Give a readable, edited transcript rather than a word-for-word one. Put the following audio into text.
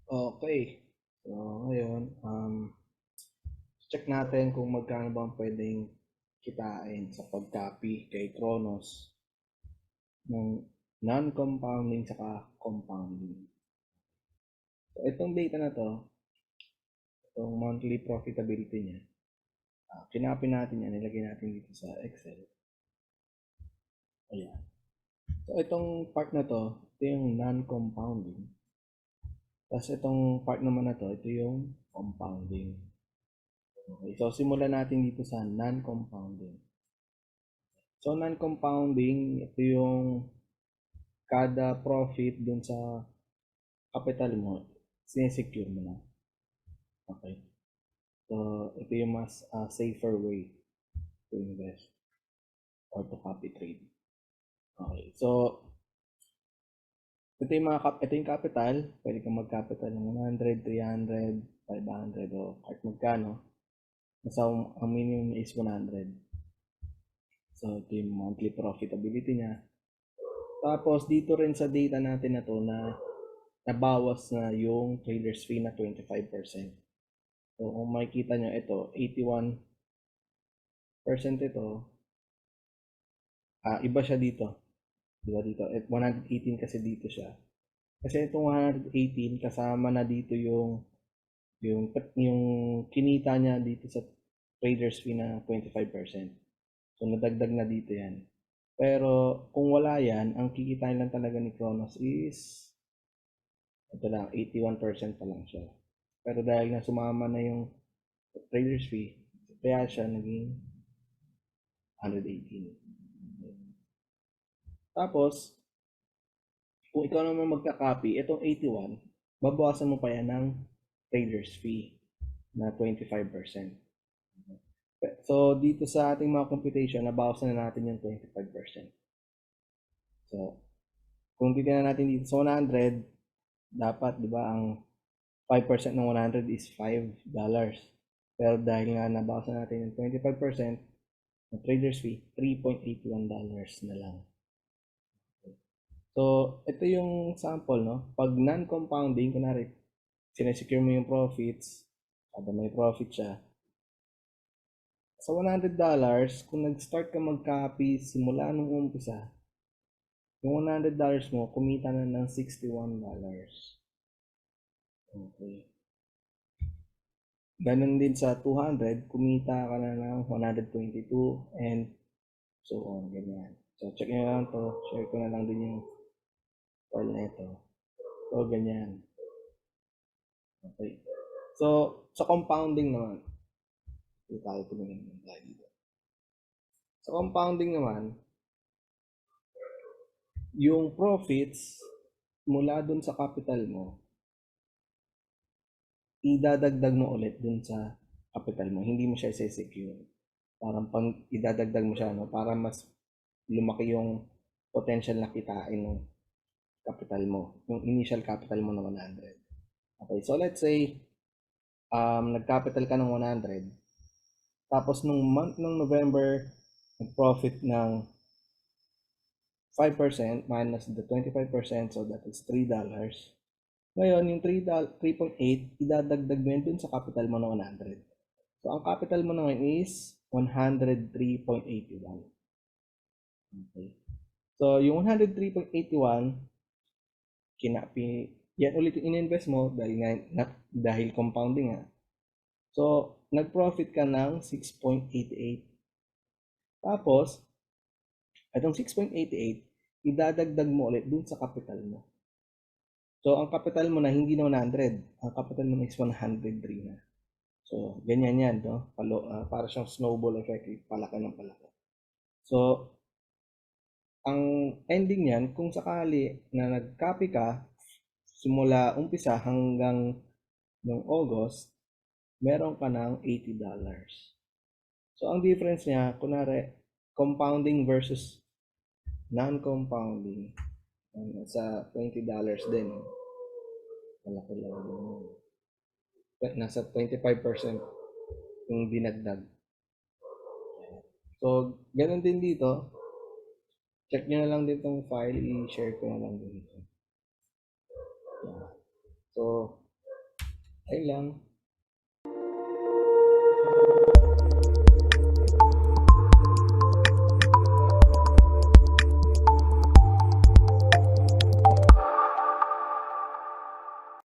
Okay. So, ngayon, check natin kung magkano ba ang pwedeng kitain sa pag-copy kay Kronos ng non-compounding saka compounding. So, itong data na to, itong monthly profitability niya, kinopy natin yan, nilagay natin dito sa Excel. Ayan. So, itong part na to, ito yung non-compounding. Tapos itong part naman na to, ito yung compounding. Okay, so simulan natin dito sa non-compounding. So non-compounding, ito yung kada profit dun sa capital mo, sinesecure mo na. Okay. So ito yung mas safer way to invest or to copy trade. Okay. So ito yung capital, pwede kang mag-capital ng 100, 300, 500 o kahit magkano. Basta ang minimum is 100. So ito yung monthly profitability niya. Tapos dito rin sa data natin na to na nabawas na yung trader's fee na 25%. So kung makikita nyo, ito 81% ito, iba siya dito. Diba dito? At 118 kasi dito siya. Kasi itong 118 kasama na dito yung kinita niya dito sa trader's fee na 25%. So nadagdag na dito yan. Pero kung wala yan, ang kikitain lang talaga ni Kronos is ito lang, 81% pa lang siya. Pero dahil na sumama na yung trader's fee, kaya siya naging 118. Tapos, kung ikaw naman magka-copy, itong 81, babawasan mo pa yan ng trader's fee na 25%. So, dito sa ating mga computation, nabawasan na natin yung 25%. So, kung titignan natin dito sa 100, dapat, di ba, ang 5% ng 100 is $5. Pero dahil nga nabawasan natin yung 25%, ng trader's fee, $3.81 na lang. So, ito yung sample, no? Pag non-compounding, kunwari, sinesecure mo yung profits, kada may profit siya. Sa $100, kung nag-start ka mag-copy simula nung umpisa, yung $100 mo, kumita na ng $61. Okay. Ganun din sa 200, kumita ka na ng 122 and so on, ganyan. So, check nyo lang to. Share ko na lang din yung file na ito. So, ganyan. Okay. So, sa compounding naman, hindi tayo tumingin ng tayo dito. Sa compounding naman, yung profits mula dun sa capital mo, idadagdag mo ulit dun sa capital mo. Hindi mo siya i-secure. Parang pang idadagdag mo siya, no? Para mas lumaki yung potential na kitain ng capital mo. Yung initial capital mo na 100. Okay, so let's say, nag-capital ka ng 100. Tapos nung month ng November, nag-profit ng 5% minus the 25%, so that is $3. Ngayon, yung 3.8, idadagdag mo yun dun sa capital mo na 100. So, ang capital mo na ngayon is 103.81. Okay. So, yung 103.81, yan ulit yung in-invest mo dahil compounding nga. So, nag-profit ka ng 6.88. Tapos, itong 6.88, idadagdag mo ulit dun sa capital mo. So, ang capital mo na hindi na 100. Ang capital mo na is 103 na. So, ganyan yan, no? Para siyang snowball effect, palaki ng palaki. So, ang ending niyan, kung sakali na nag-copy ka, simula umpisa hanggang noong August, meron ka ng $80. So, ang difference niya, kunwari, compounding versus non-compounding, sa $20 din. Malaki lang din. Nasa 25% yung dinagdag. So, ganun din dito. Check nyo na lang din itong file. I-share ko na lang din dito. Yeah. So, Ayun lang.